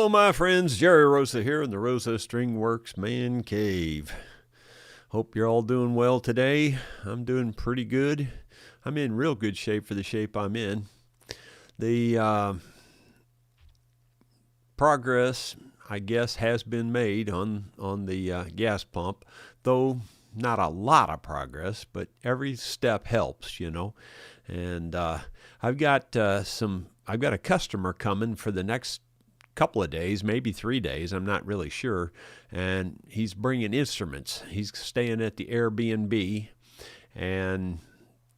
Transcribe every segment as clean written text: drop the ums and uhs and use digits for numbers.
Hello, my friends. Jerry Rosa here in the Rosa String Works Man Cave. Hope you're all doing well today. I'm doing pretty good. I'm in real good shape for the shape I'm in. The progress, I guess, has been made on the gas pump, though not a lot of progress, but every step helps, you know. And I've got a customer coming for the next couple of days, maybe 3 days, I'm not really sure, and he's bringing instruments. He's staying at the Airbnb, and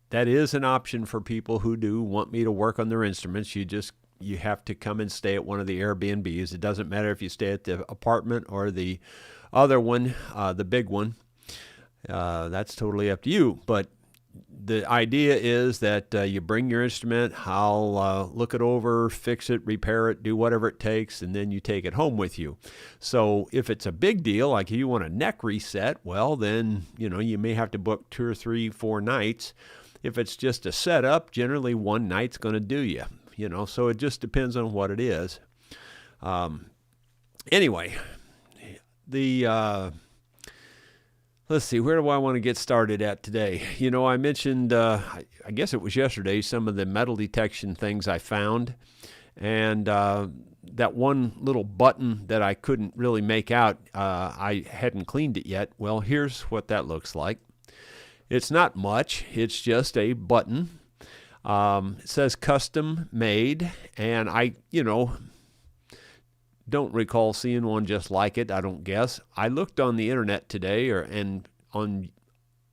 that is an option for people who do want me to work on their instruments. You have to come and stay at one of the Airbnbs. It doesn't matter if you stay at the apartment or the other one, the big one. That's totally up to you, but the idea is that you bring your instrument, I'll look it over, fix it, repair it, do whatever it takes, and then you take it home with you. So if it's a big deal, like if you want a neck reset, well, then, you may have to book 2 or 3, 4 nights. If it's just a setup, generally one night's going to do you, so it just depends on what it is. Anyway, let's see, where do I want to get started at today? I mentioned, I guess it was yesterday, some of the metal detection things I found. And that one little button that I couldn't really make out, I hadn't cleaned it yet. Well, here's what that looks like. It's not much. It's just a button. It says custom made. And I, don't recall seeing one just like it, I don't guess. I looked on the internet today and on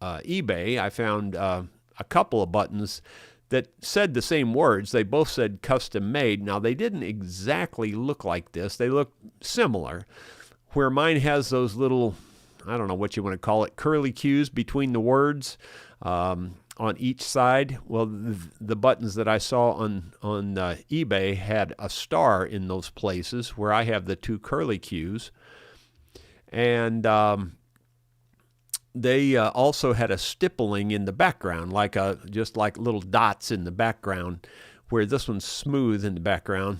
eBay, I found a couple of buttons that said the same words. They both said custom made. Now, they didn't exactly look like this. They look similar. Where mine has those little, I don't know what you want to call it, curly cues between the words on each side. Well, the buttons that I saw on eBay had a star in those places where I have the 2 curly cues. And they also had a stippling in the background, just like little dots in the background, where this one's smooth in the background.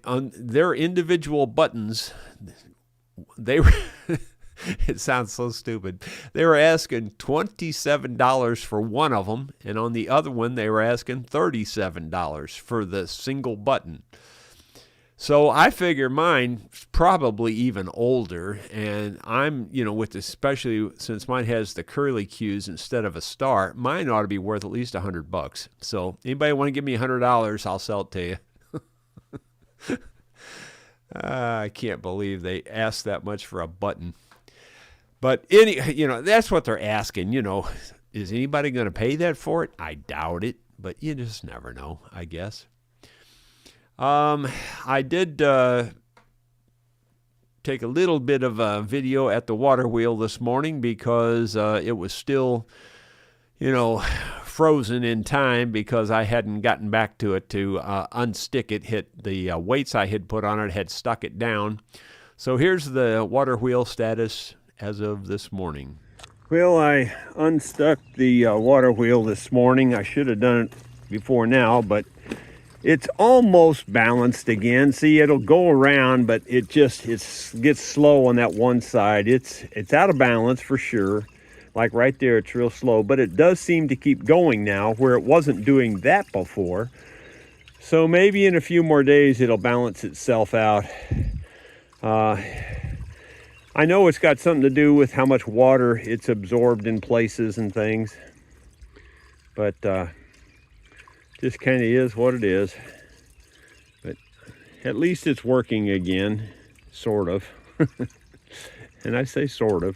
On their individual buttons, they were... It sounds so stupid. They were asking $27 for one of them, and on the other one, they were asking $37 for the single button. So I figure mine's probably even older, and I'm, especially since mine has the curly cues instead of a star, mine ought to be worth at least $100. So anybody want to give me $100, I'll sell it to you. I can't believe they asked that much for a button. But that's what they're asking. Is anybody going to pay that for it? I doubt it, but you just never know, I guess. I did take a little bit of a video at the water wheel this morning because it was still, frozen in time because I hadn't gotten back to it to unstick it. The weights I had put on it had stuck it down. So here's the water wheel status as of this morning. Well, I unstuck the water wheel this morning. I should have done it before now, but it's almost balanced again. See, it'll go around, but it gets slow on that one side. It's out of balance for sure. Like right there, it's real slow, but it does seem to keep going now where it wasn't doing that before. So maybe in a few more days, it'll balance itself out. I know it's got something to do with how much water it's absorbed in places and things, but just kind of is what it is. But at least it's working again, sort of. And I say sort of.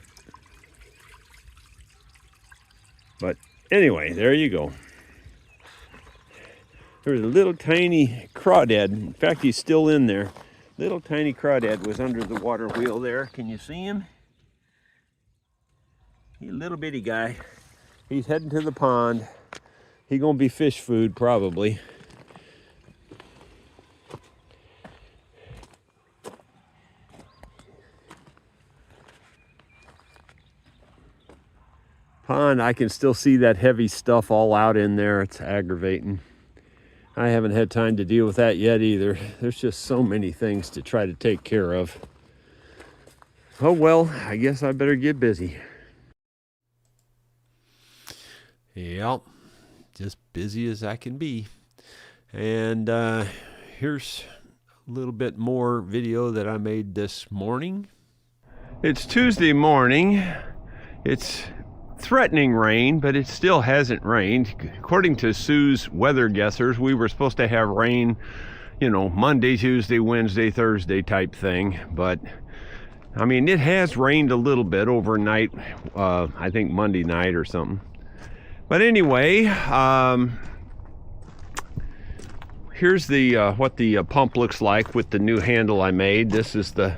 But anyway, there you go. There's a little tiny crawdad. In fact, he's still in there. Little tiny crawdad was under the water wheel there. Can you see him? He's a little bitty guy. He's heading to the pond. He's gonna be fish food probably. Pond, I can still see that heavy stuff all out in there. It's aggravating. I haven't had time to deal with that yet either. There's just so many things to try to take care of. Oh well, I guess I better get busy. Yep, just busy as I can be. And here's a little bit more video that I made this morning. It's Tuesday morning. It's threatening rain, but it still hasn't rained. According to Sue's weather guessers, we were supposed to have rain, you know, Monday, Tuesday, Wednesday, Thursday type thing. But I mean, it has rained a little bit overnight, I think Monday night or something. But anyway, here's the what the pump looks like with the new handle I made. This is the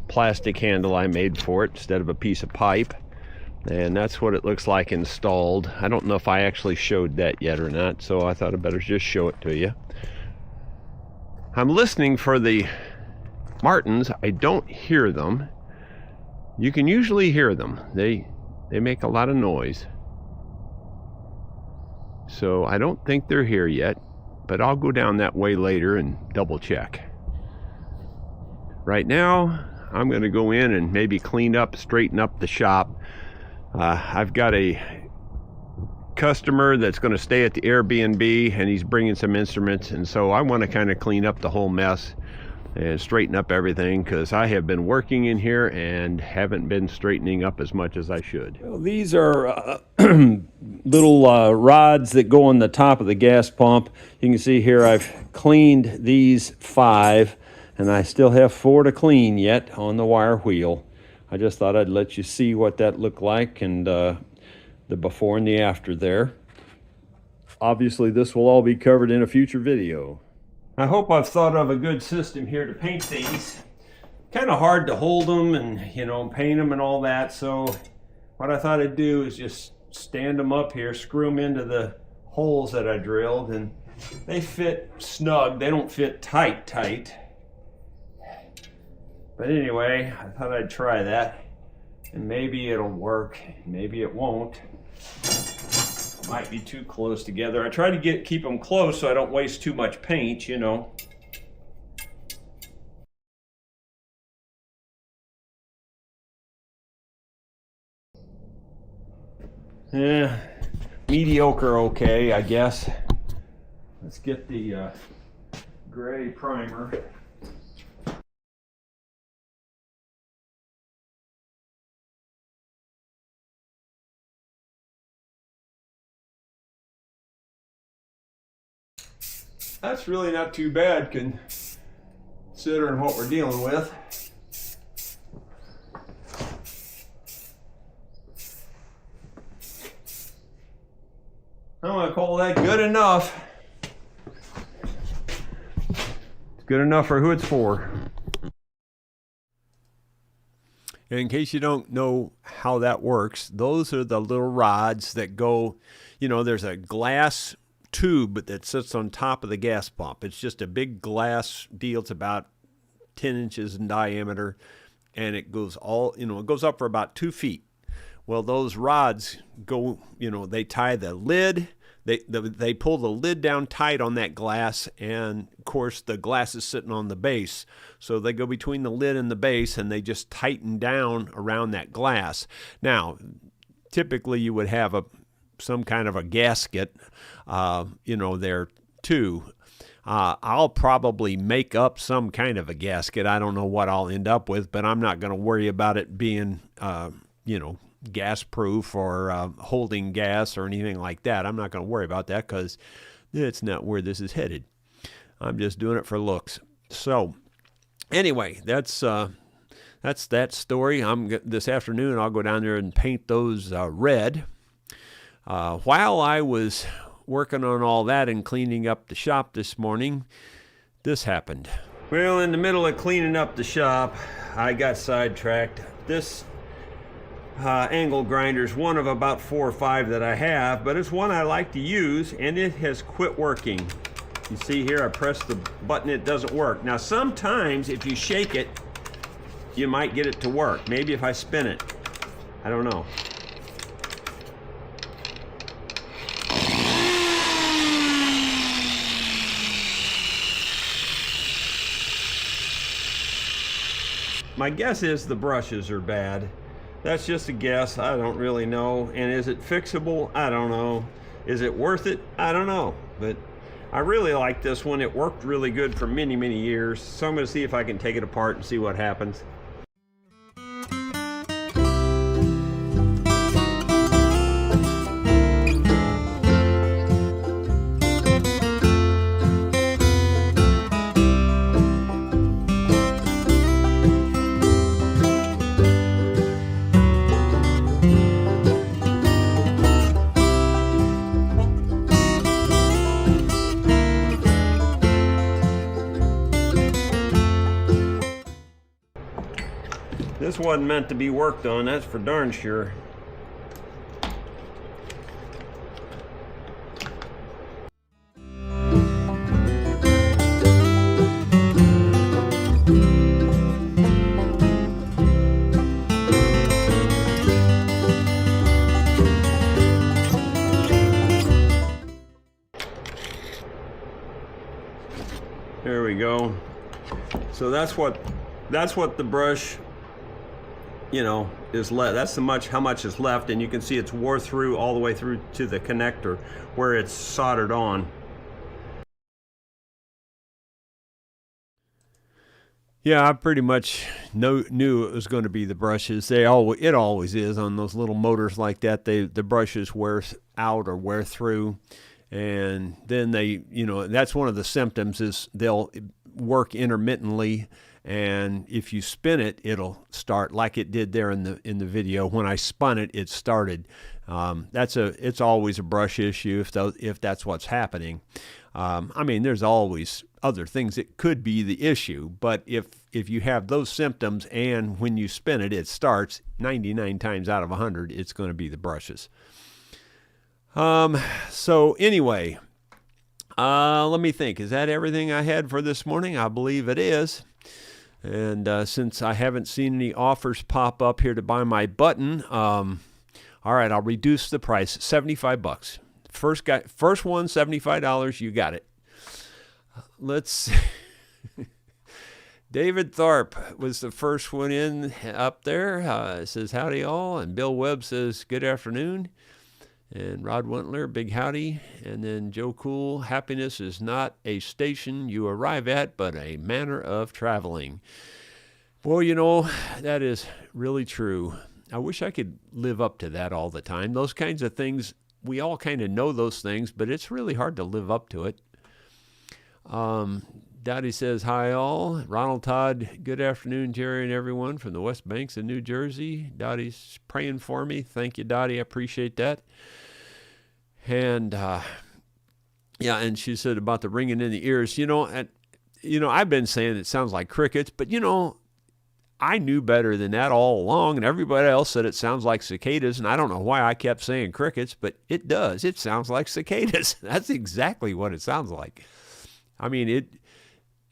plastic handle I made for it instead of a piece of pipe. And that's what it looks like installed. I don't know if I actually showed that yet or not, so I thought I'd better just show it to you. I'm listening for the martins. I don't hear them. You can usually hear them. They make a lot of noise. So I don't think they're here yet, but I'll go down that way later and double check. Right now, I'm going to go in and maybe clean up, straighten up the shop. I've got a customer that's going to stay at the Airbnb, and he's bringing some instruments, and so I want to kind of clean up the whole mess and straighten up everything, because I have been working in here and haven't been straightening up as much as I should. Well, these are little rods that go on the top of the gas pump. You can see here I've cleaned these 5, and I still have 4 to clean yet on the wire wheel. I just thought I'd let you see what that looked like, and the before and the after there. Obviously, this will all be covered in a future video. I hope I've thought of a good system here to paint these. Kind of hard to hold them and, you know, paint them and all that. So what I thought I'd do is just stand them up here, screw them into the holes that I drilled, and they fit snug. They don't fit tight. But anyway, I thought I'd try that, and maybe it'll work, maybe it won't. Might be too close together. I try to keep them close so I don't waste too much paint, you know. Yeah, mediocre okay, I guess. Let's get the gray primer. That's really not too bad considering what we're dealing with. I'm gonna call that good enough. It's good enough for who it's for. In case you don't know how that works, those are the little rods that go, you know, there's a glass tube that sits on top of the gas pump. It's just a big glass deal. It's about 10 inches in diameter, and it goes all, you know, it goes up for about 2 feet. Well, those rods go, you know, they tie the lid, they pull the lid down tight on that glass, and of course the glass is sitting on the base, so they go between the lid and the base, and they just tighten down around that glass. Now, typically you would have some kind of a gasket, you know, there too. I'll probably make up some kind of a gasket. I don't know what I'll end up with, but I'm not going to worry about it being, you know, gas proof or holding gas or anything like that. I'm not going to worry about that because it's not where this is headed. I'm just doing it for looks. So anyway, that's that story. This afternoon I'll go down there and paint those red. While I was working on all that and cleaning up the shop this morning, this happened. Well, in the middle of cleaning up the shop, I got sidetracked. This angle grinder is one of about 4 or 5 that I have, but it's one I like to use, and it has quit working. You see here, I press the button, it doesn't work. Now, sometimes if you shake it, you might get it to work. Maybe if I spin it. I don't know. my guess is the brushes are bad. That's just a guess. I don't really know. And is it fixable? I don't know. Is it worth it? I don't know. But I really like this one. It worked really good for many, many years. So I'm going to see if I can take it apart and see what happens. This wasn't meant to be worked on, that's for darn sure. There we go. So that's what the brush, you know, is left. That's how much is left, and you can see it's wore through all the way through to the connector where it's soldered on. Yeah, I pretty much knew it was going to be the brushes. It always is on those little motors like that. The brushes wear out or wear through, and then that's one of the symptoms is they'll work intermittently. And if you spin it, it'll start like it did there in the video. When I spun it, it started. It's always a brush issue if that's what's happening. I mean, there's always other things that could be the issue, but if you have those symptoms and when you spin it, it starts, 99 times out of 100, it's going to be the brushes. So anyway, let me think. Is that everything I had for this morning? I believe it is. And since I haven't seen any offers pop up here to buy my button, all right, I'll reduce the price, $75. First one, $75. You got it. Let's see. David Tharp was the first one in up there. Says howdy all, and Bill Webb says good afternoon. And Rod Wentler, big howdy. And then Joe Cool, happiness is not a station you arrive at, but a manner of traveling. Well, you know, that is really true. I wish I could live up to that all the time. Those kinds of things, we all kind of know those things, but it's really hard to live up to it. Dottie says, hi all. Ronald Todd, good afternoon, Jerry and everyone from the West Banks of New Jersey. Dottie's praying for me. Thank you, Dottie. I appreciate that. And, yeah, and she said about the ringing in the ears. I've been saying it sounds like crickets, but, I knew better than that all along, and everybody else said it sounds like cicadas, and I don't know why I kept saying crickets, but it does. It sounds like cicadas. That's exactly what it sounds like. I mean,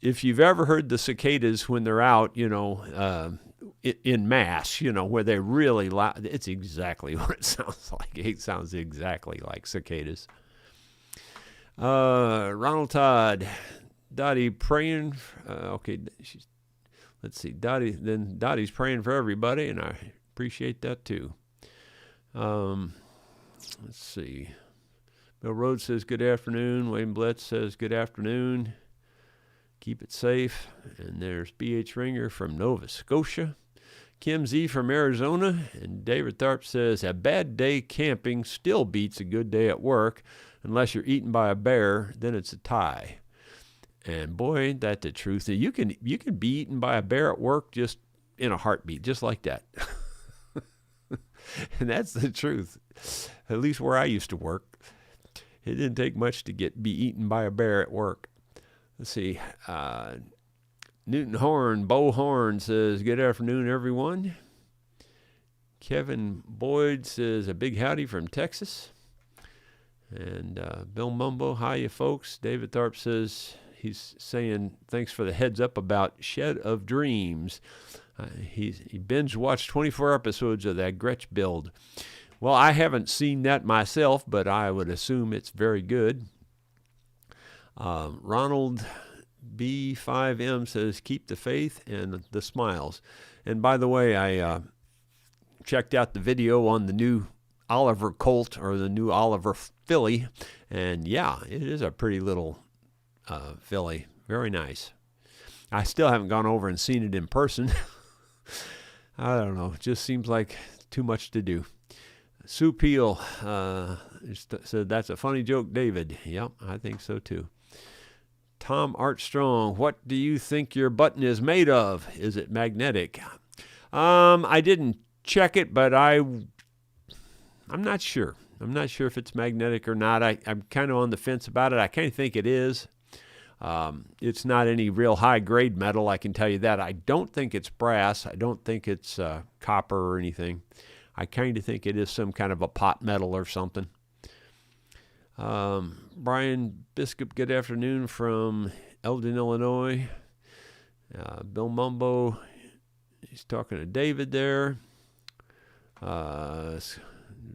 if you've ever heard the cicadas when they're out, in mass, where they're really loud, it's exactly what it sounds like. It sounds exactly like cicadas. Ronald Todd, Dottie praying. Okay, let's see. Dottie's praying for everybody, and I appreciate that too. Let's see. Bill Rhodes says good afternoon. Wayne Blitz says good afternoon. Keep it safe. And there's B.H. Ringer from Nova Scotia. Kim Z from Arizona. And David Tharp says a bad day camping still beats a good day at work. Unless you're eaten by a bear, then it's a tie. And boy, ain't that the truth. You can be eaten by a bear at work just in a heartbeat, just like that. And that's the truth. At least where I used to work. It didn't take much to be eaten by a bear at work. Let's see. Newton Horn, Bo Horn says, good afternoon, everyone. Kevin Boyd says, a big howdy from Texas. And Bill Mumbo, hi, you folks. David Tharp says, he's saying, thanks for the heads up about Shed of Dreams. He binge watched 24 episodes of that Gretsch build. Well, I haven't seen that myself, but I would assume it's very good. Ronald B5M says, keep the faith and the smiles. And by the way, I checked out the video on the new Oliver Colt, or the new Oliver filly, and yeah, it is a pretty little filly. Very nice. I still haven't gone over and seen it in person. I don't know. It just seems like too much to do. Sue Peel said, that's a funny joke, David. Yep, I think so too. Tom Armstrong, what do you think your button is made of? Is it magnetic? I didn't check it, but I'm not sure. I'm not sure if it's magnetic or not. I'm kind of on the fence about it. I kind of think it is. It's not any real high-grade metal, I can tell you that. I don't think it's brass. I don't think it's copper or anything. I kind of think it is some kind of a pot metal or something. Brian Biscup, good afternoon from Eldon, Illinois. Bill Mumbo, he's talking to David there.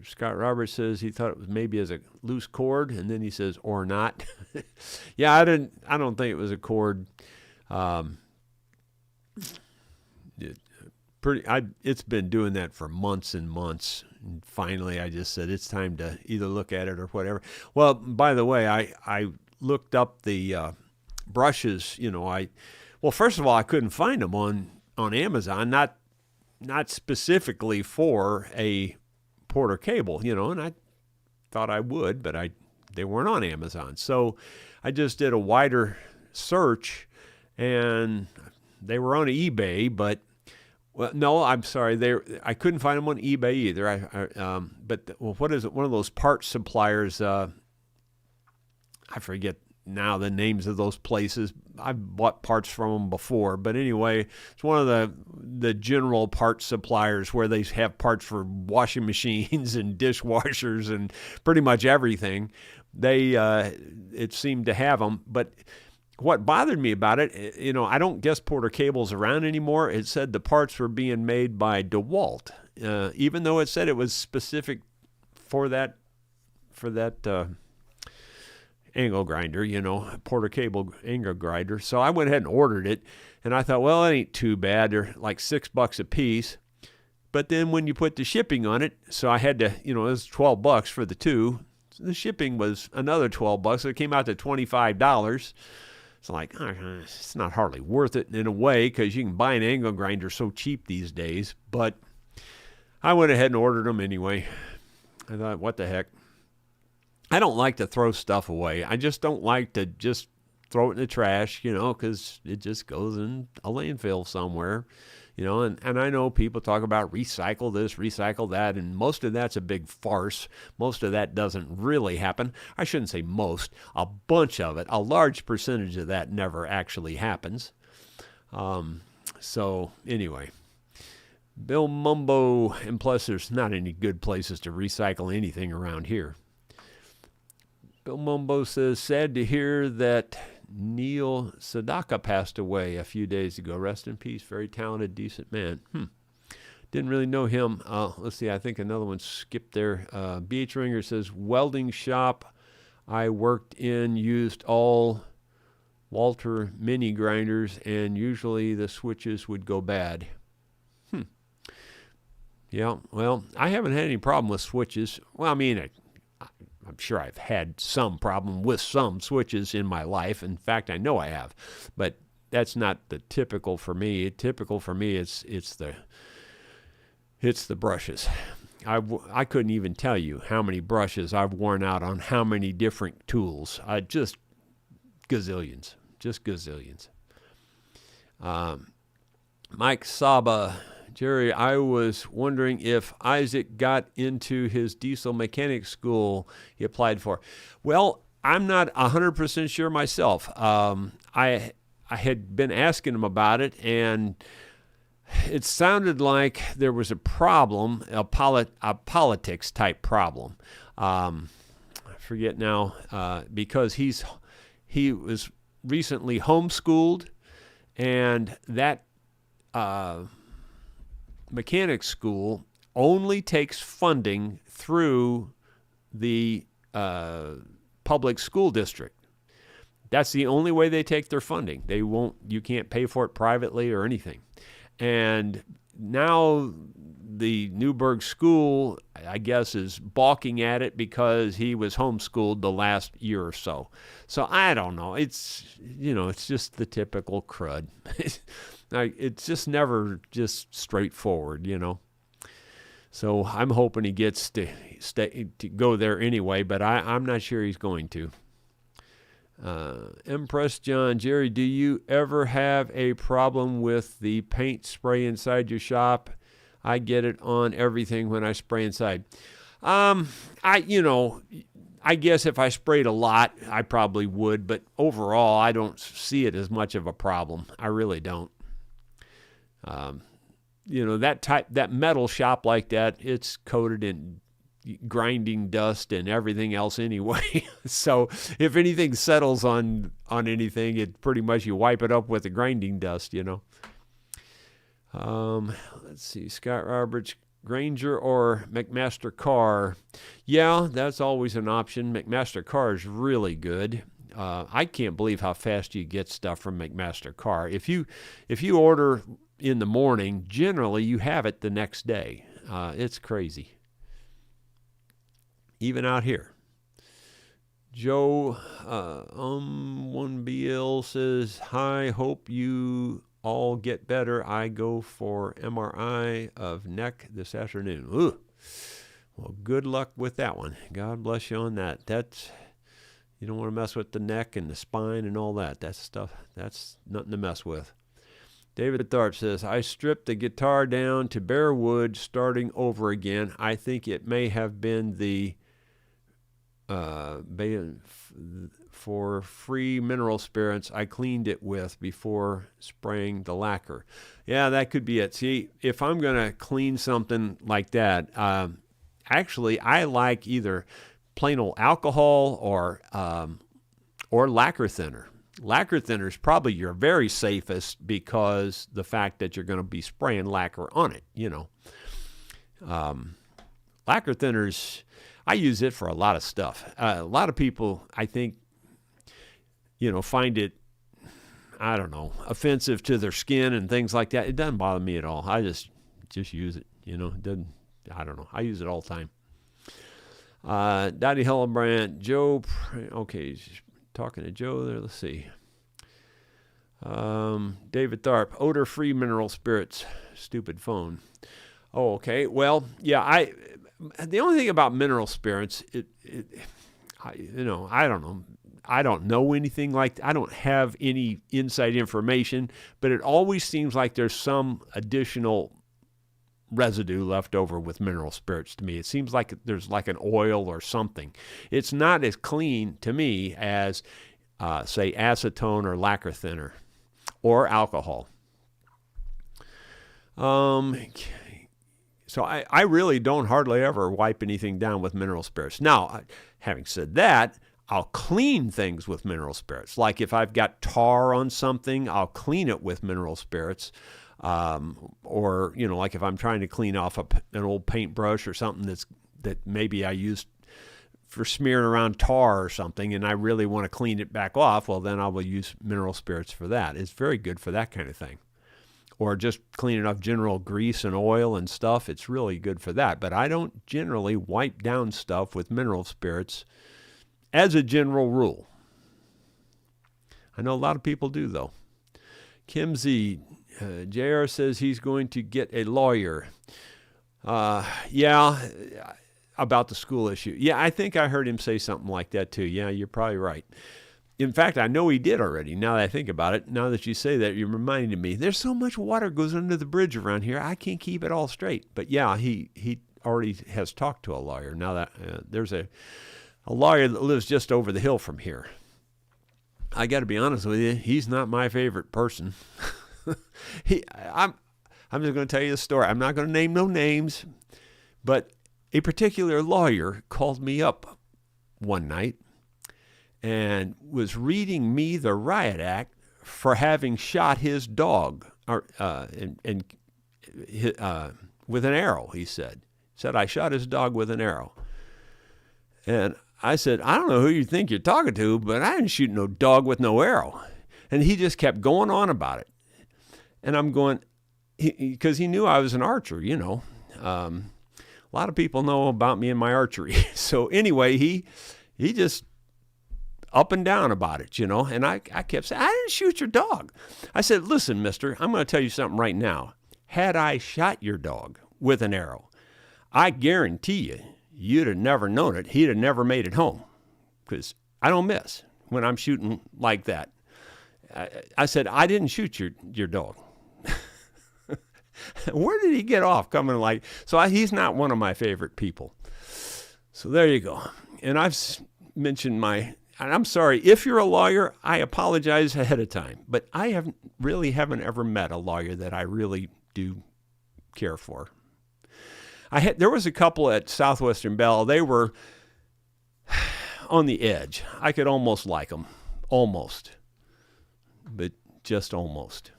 Scott Roberts says he thought it was maybe as a loose cord, and then he says, or not. Yeah, I don't think it was a cord. It's been doing that for months and months. And finally, I just said it's time to either look at it or whatever. Well, by the way, I looked up the brushes. Well, first of all, I couldn't find them on Amazon. Not specifically for a Porter Cable, and I thought I would, but they weren't on Amazon. So I just did a wider search, and they were on eBay, but. Well, no, I'm sorry. I couldn't find them on eBay either. What is it? One of those parts suppliers. I forget now the names of those places. I've bought parts from them before, but anyway, it's one of the general parts suppliers where they have parts for washing machines and dishwashers and pretty much everything. It seemed to have them, but. What bothered me about it, I don't guess Porter Cable's around anymore. It said the parts were being made by DeWalt, even though it said it was specific for that angle grinder, Porter Cable angle grinder. So I went ahead and ordered it, and I thought, well, it ain't too bad. They're like $6 a piece. But then when you put the shipping on it, so I had to, it was $12 for the two. So the shipping was another $12. So it came out to $25. It's like, it's not hardly worth it in a way because you can buy an angle grinder so cheap these days. But I went ahead and ordered them anyway. I thought, what the heck? I don't like to throw stuff away. I just don't like to just throw it in the trash, because it just goes in a landfill somewhere. And I know people talk about recycle this, recycle that, and most of that's a big farce. Most of that doesn't really happen. I shouldn't say most. A bunch of it, a large percentage of that never actually happens. So anyway, Bill Mumbo, and plus there's not any good places to recycle anything around here. Bill Mumbo says, sad to hear that Neil Sedaka passed away a few days ago. Rest in peace. Very talented, decent man. Didn't really know him. Let's see. I think another one skipped there. BH Ringer says, welding shop I worked in used all Walter mini grinders, and usually the switches would go bad. Yeah, well, I haven't had any problem with switches. Well, I mean, I'm sure I've had some problem with some switches in my life. In fact, I know I have, but that's not the typical for me. Typical for me, it's the brushes. I couldn't even tell you how many brushes I've worn out on how many different tools. Just gazillions. Mike Saba. Jerry, I was wondering if Isaac got into his diesel mechanic school he applied for. Well, I'm not 100% sure myself. I had been asking him about it, and it sounded like there was a problem, a politics type problem. I forget now, because he was recently homeschooled, and that mechanic school only takes funding through the public school district. That's the only way they take their funding. You can't pay for it privately or anything. And now the Newburgh school, I guess, is balking at it because he was homeschooled the last year or so. So I don't know. It's just the typical crud. It's just never just straightforward, So I'm hoping he gets to go there anyway, but I'm not sure he's going to. Empress John, Jerry, do you ever have a problem with the paint spray inside your shop? I get it on everything when I spray inside. I guess if I sprayed a lot, I probably would, but overall, I don't see it as much of a problem. I really don't. That metal shop like that, it's coated in grinding dust and everything else anyway. So if anything settles on anything, it pretty much you wipe it up with the grinding dust, Let's see, Scott Roberts, Granger or McMaster Carr. Yeah, that's always an option. McMaster Carr is really good. I can't believe how fast you get stuff from McMaster Carr. If you order in the morning, generally you have it the next day. It's crazy. Even out here. Joe 1BL says, hi, hope you all get better. I go for MRI of neck this afternoon. Ooh. Well, good luck with that one. God bless you on that. You don't want to mess with the neck and the spine and all that. That's stuff. That's nothing to mess with. David Tharp says, I stripped the guitar down to bare wood starting over again. I think it may have been the for free mineral spirits I cleaned it with before spraying the lacquer. Yeah, that could be it. See, if I'm going to clean something like that, actually I like either plain old alcohol or lacquer thinner. Lacquer thinner is probably your very safest because the fact that you're going to be spraying lacquer on it, Lacquer thinners, I use it for a lot of stuff. A lot of people, I think, find it, I don't know, offensive to their skin and things like that. It doesn't bother me at all. I just use it, It doesn't, I don't know. I use it all the time. Dottie Hillebrand, Joe, okay, talking to Joe there, let's see. David Tharp, odor-free mineral spirits, stupid phone. Oh, okay. Well, yeah, the only thing about mineral spirits, I don't know. I don't know anything like that. I don't have any inside information, but it always seems like there's some additional residue left over with mineral spirits to me. It seems like there's like an oil or something. It's not as clean to me as, say, acetone or lacquer thinner or alcohol. So I really don't hardly ever wipe anything down with mineral spirits. Now, having said that, I'll clean things with mineral spirits. Like if I've got tar on something, I'll clean it with mineral spirits. Or, like if I'm trying to clean off an old paintbrush or something that maybe I used for smearing around tar or something, and I really want to clean it back off, well, then I will use mineral spirits for that. It's very good for that kind of thing. Or just cleaning off general grease and oil and stuff, it's really good for that. But I don't generally wipe down stuff with mineral spirits as a general rule. I know a lot of people do, though. Kim Z, JR says he's going to get a lawyer. Yeah, about the school issue. Yeah, I think I heard him say something like that, too. Yeah, you're probably right. In fact, I know he did already. Now that I think about it, now that you say that, you reminded me. There's so much water goes under the bridge around here, I can't keep it all straight. But yeah, he already has talked to a lawyer. Now that there's a lawyer that lives just over the hill from here. I got to be honest with you, he's not my favorite person. I'm just going to tell you the story. I'm not going to name no names, but a particular lawyer called me up one night and was reading me the riot act for having shot his dog with an arrow, he said. I shot his dog with an arrow. And I said, I don't know who you think you're talking to, but I didn't shoot no dog with no arrow. And he just kept going on about it. And I'm going, because he knew I was an archer, you know. A lot of people know about me and my archery. So anyway, he just up and down about it, you know. And I kept saying, I didn't shoot your dog. I said, listen, mister, I'm going to tell you something right now. Had I shot your dog with an arrow, I guarantee you, you'd have never known it. He'd have never made it home, because I don't miss when I'm shooting like that. I said, I didn't shoot your dog. Where did he get off coming like, so he's not one of my favorite people. So there you go. And I've mentioned and I'm sorry, if you're a lawyer, I apologize ahead of time, but I haven't ever met a lawyer that I really do care for. There was a couple at Southwestern Bell. They were on the edge. I could almost like them. Almost. But just almost.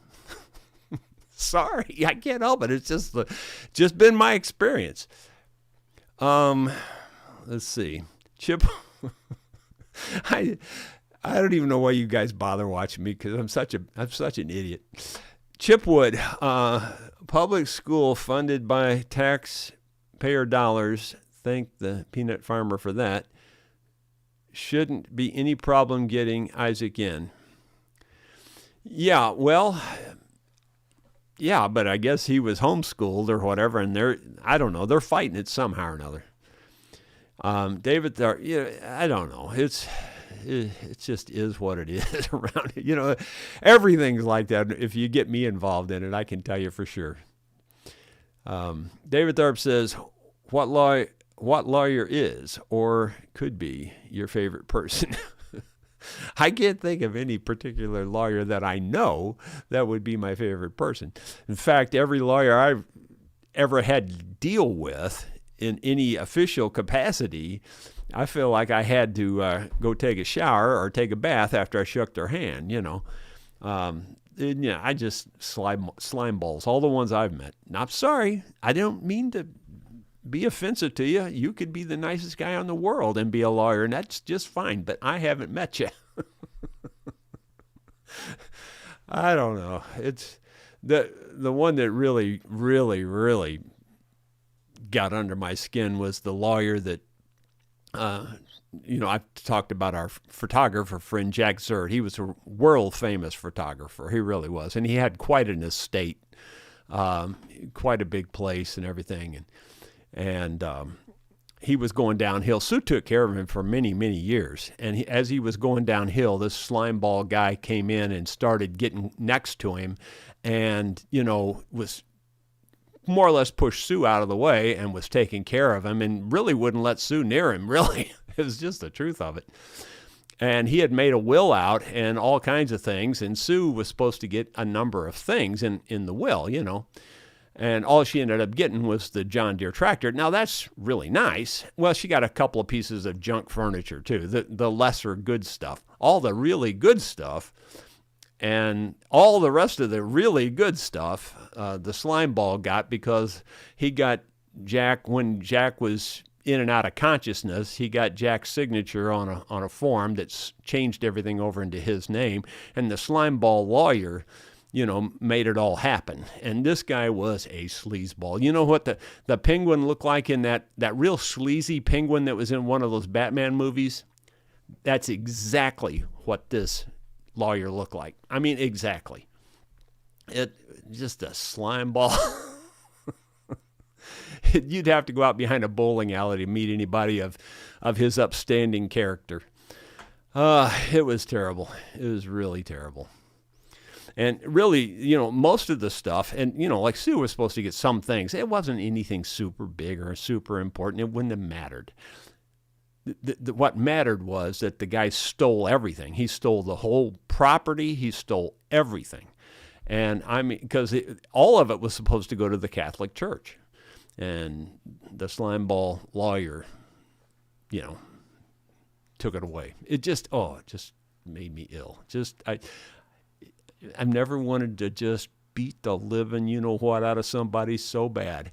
Sorry, I can't help it. It's just been my experience. Let's see. Chip, I don't even know why you guys bother watching me, because I'm such an idiot. Chipwood, public school funded by taxpayer dollars. Thank the peanut farmer for that. Shouldn't be any problem getting Isaac in. Yeah, well, yeah, but I guess he was homeschooled or whatever, and I don't know, they're fighting it somehow or another. David, I don't know. It just is what it is around it. You know, everything's like that. If you get me involved in it, I can tell you for sure. David Tharp says, what lawyer is or could be your favorite person? I can't think of any particular lawyer that I know that would be my favorite person. In fact, every lawyer I've ever had to deal with in any official capacity, I feel like I had to go take a shower or take a bath after I shook their hand, you know. I just slime balls, all the ones I've met. And I'm sorry, I don't mean to be offensive to you. You could be the nicest guy in the world and be a lawyer, and that's just fine, but I haven't met you. I don't know. It's the one that really, really, really got under my skin was the lawyer that, I've talked about our photographer friend, Jack Zerd. He was a world famous photographer. He really was. And he had quite an estate, quite a big place and everything. And he was going downhill. Sue took care of him for many, many years. And as he was going downhill, this slimeball guy came in and started getting next to him and, was more or less pushed Sue out of the way and was taking care of him and really wouldn't let Sue near him, really. It was just the truth of it. And he had made a will out and all kinds of things, and Sue was supposed to get a number of things in the will, And all she ended up getting was the John Deere tractor. Now, that's really nice. Well, she got a couple of pieces of junk furniture, too, the lesser good stuff. All the really good stuff and all the rest of the really good stuff, the slime ball got, because he got Jack, when Jack was in and out of consciousness, he got Jack's signature on a form that's changed everything over into his name, and the slime ball lawyer, made it all happen. And this guy was a sleazeball. You know what the penguin looked like in that real sleazy penguin that was in one of those Batman movies? That's exactly what this lawyer looked like. I mean, exactly. It just a slime ball. You'd have to go out behind a bowling alley to meet anybody of his upstanding character. It was terrible. It was really terrible. And really, most of the stuff, and, like Sue was supposed to get some things. It wasn't anything super big or super important. It wouldn't have mattered. What mattered was that the guy stole everything. He stole the whole property. He stole everything. And I mean, because all of it was supposed to go to the Catholic Church. And the slimeball lawyer, took it away. It just made me ill. I've never wanted to just beat the living you-know-what out of somebody so bad.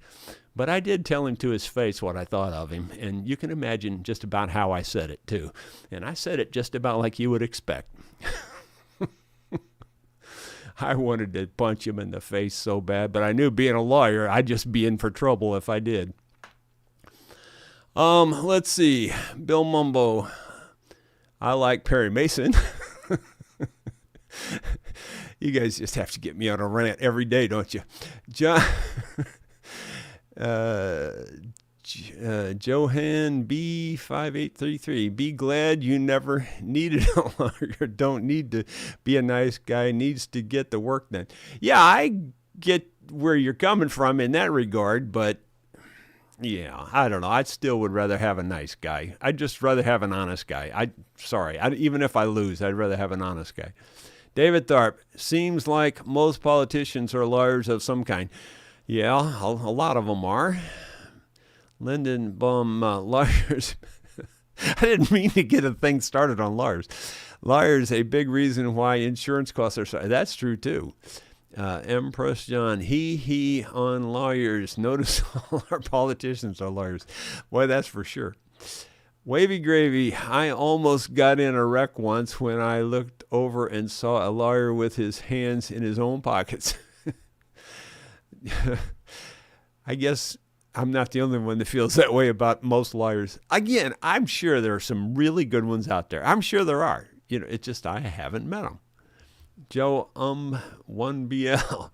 But I did tell him to his face what I thought of him, and you can imagine just about how I said it, too. And I said it just about like you would expect. I wanted to punch him in the face so bad, but I knew being a lawyer, I'd just be in for trouble if I did. Let's see. Bill Mumbo. I like Perry Mason. You guys just have to get me on a rant every day, don't you? Johan B5833. Be glad you never needed a lawyer. Don't need to be a nice guy. Needs to get the work done. Yeah, I get where you're coming from in that regard, but yeah, I don't know. I still would rather have a nice guy. I'd just rather have an honest guy. Even if I lose, I'd rather have an honest guy. David Tharp, seems like most politicians are lawyers of some kind. Yeah, a lot of them are. Lyndon Bum, lawyers. I didn't mean to get a thing started on lawyers. Lawyers, a big reason why insurance costs are so. That's true, too. Empress John, he on lawyers. Notice all our politicians are lawyers. Boy, that's for sure. Wavy Gravy, I almost got in a wreck once when I looked over and saw a lawyer with his hands in his own pockets. I guess I'm not the only one that feels that way about most lawyers. Again, I'm sure there are some really good ones out there. I'm sure there are. It's just I haven't met them. Joe, 1BL.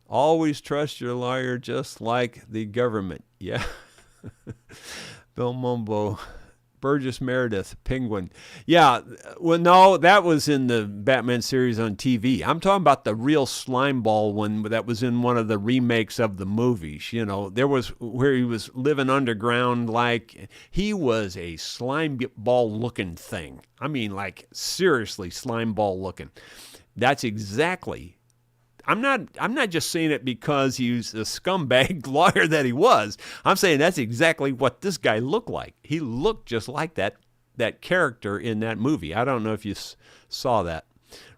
Always trust your lawyer just like the government. Yeah. Bill Mumbo. Burgess Meredith, Penguin. Yeah, well, no, that was in the Batman series on TV. I'm talking about the real slime ball one that was in one of the remakes of the movies. There was where he was living underground, like he was a slime ball looking thing. I mean, like seriously slime ball looking. That's exactly. I'm not just saying it because he's a scumbag lawyer that he was. I'm saying that's exactly what this guy looked like. He looked just like that character in that movie. I don't know if you saw that.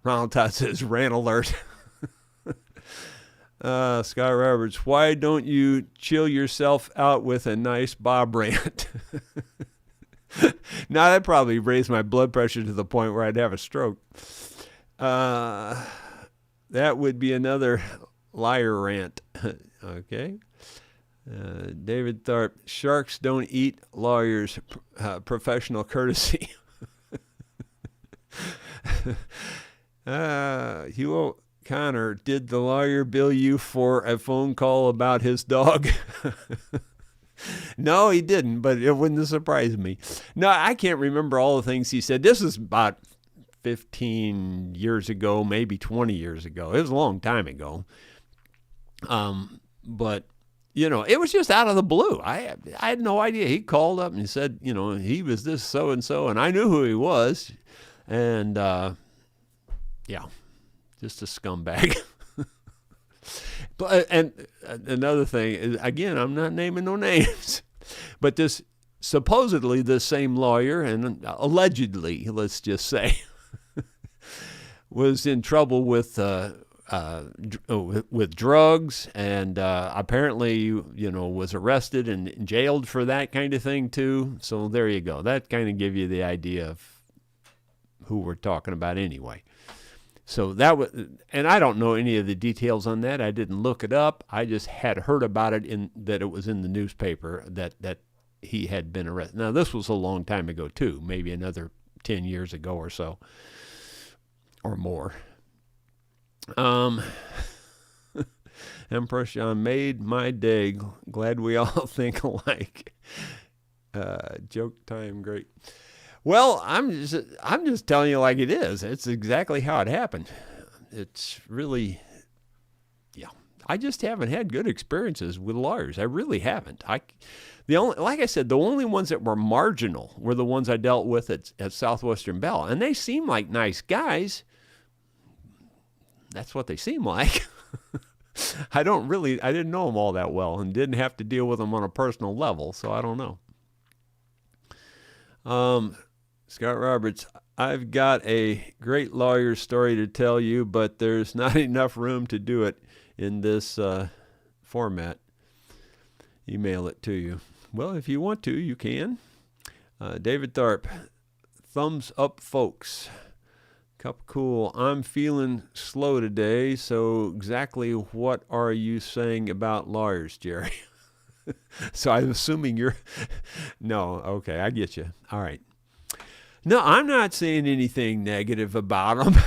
Ronald Todd says, rant alert. Scott Roberts, why don't you chill yourself out with a nice Bob rant? Now that probably raised my blood pressure to the point where I'd have a stroke. That would be another liar rant. Okay. David Tharp, sharks don't eat lawyers, professional courtesy. Hugh Connor, did the lawyer bill you for a phone call about his dog? No, he didn't, but it wouldn't surprise me. No, I can't remember all the things he said. This is about 15 years ago, maybe 20 years ago. It was a long time ago. But, it was just out of the blue. I had no idea. He called up and he said, he was this so-and-so, and I knew who he was. And, yeah, just a scumbag. But, and another thing is, again, I'm not naming no names, but supposedly the same lawyer, and allegedly, let's just say, was in trouble with drugs, and apparently, was arrested and jailed for that kind of thing too. So there you go. That kind of give you the idea of who we're talking about anyway. So that was, and I don't know any of the details on that. I didn't look it up. I just had heard about it that it was in the newspaper that he had been arrested. Now this was a long time ago too, maybe another 10 years ago or so. Or more. Empress John made my day. Glad we all think alike. Joke time, great. Well, I'm just telling you like it is. It's exactly how it happened. It's really, yeah. I just haven't had good experiences with lawyers. I really haven't. Like I said, the only ones that were marginal were the ones I dealt with at Southwestern Bell, and they seem like nice guys. That's what they seem like. I didn't know them all that well and didn't have to deal with them on a personal level, so I don't know. Scott Roberts, I've got a great lawyer story to tell you, but there's not enough room to do it in this format. Email it to you. Well, if you want to, you can. David Tharp, thumbs up, folks. Cup of Cool. I'm feeling slow today, so exactly what are you saying about lawyers, Jerry? So I'm assuming you're... No, okay, I get you. All right. No, I'm not saying anything negative about them.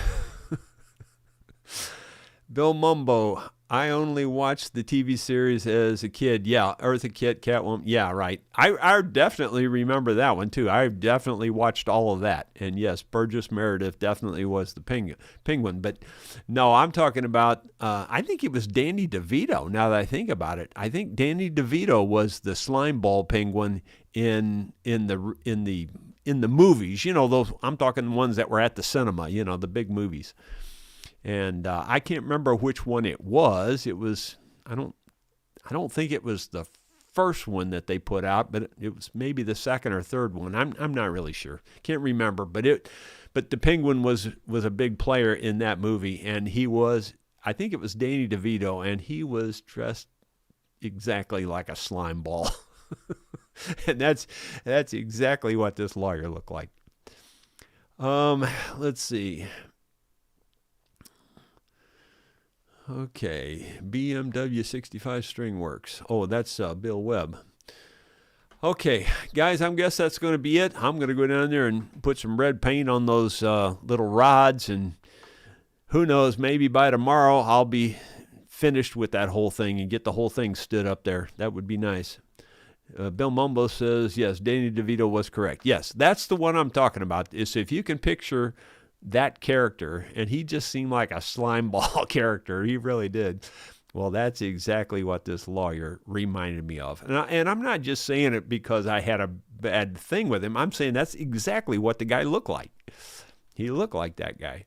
Bill Mumbo, I only watched the TV series as a kid. Yeah, Eartha Kitt, Catwoman. Yeah, right. I definitely remember that one, too. I definitely watched all of that. And yes, Burgess Meredith definitely was the penguin. But no, I'm talking about, I think it was Danny DeVito, now that I think about it. I think Danny DeVito was the slime ball penguin in the movies. You know, those, I'm talking the ones that were at the cinema, you know, the big movies. And I can't remember which one it was. It was, I don't think it was the first one that they put out, but it was maybe the second or third one. I'm not really sure. Can't remember, but the Penguin was a big player in that movie, and he was, I think it was Danny DeVito, and he was dressed exactly like a slime ball. And that's exactly what this lawyer looked like. Let's see. Okay, BMW 65 String Works. Oh, that's Bill Webb. Okay, guys, I guess that's going to be it. I'm going to go down there and put some red paint on those little rods, and who knows, maybe by tomorrow I'll be finished with that whole thing and get the whole thing stood up there. That would be nice. Bill Mumbo says, yes, Danny DeVito was correct. Yes, that's the one I'm talking about. Is if you can picture that character, and he just seemed like a slime ball character. He really did. Well, that's exactly what this lawyer reminded me of. And I'm not just saying it because I had a bad thing with him. I'm saying that's exactly what the guy looked like. He looked like that guy.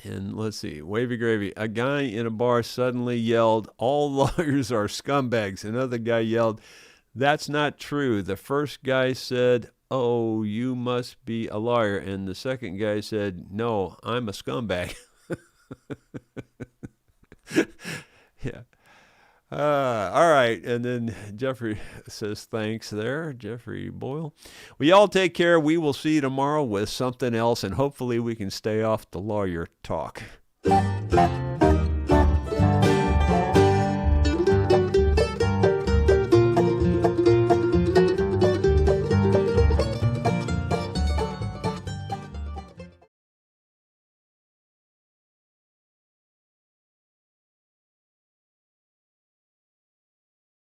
And let's see, Wavy Gravy. A guy in a bar suddenly yelled, "All lawyers are scumbags." Another guy yelled, "That's not true." The first guy said, "Oh, you must be a lawyer." And the second guy said, "No, I'm a scumbag." Yeah. All right. And then Jeffrey says, thanks there, Jeffrey Boyle. Well, y'all take care. We will see you tomorrow with something else, and hopefully we can stay off the lawyer talk.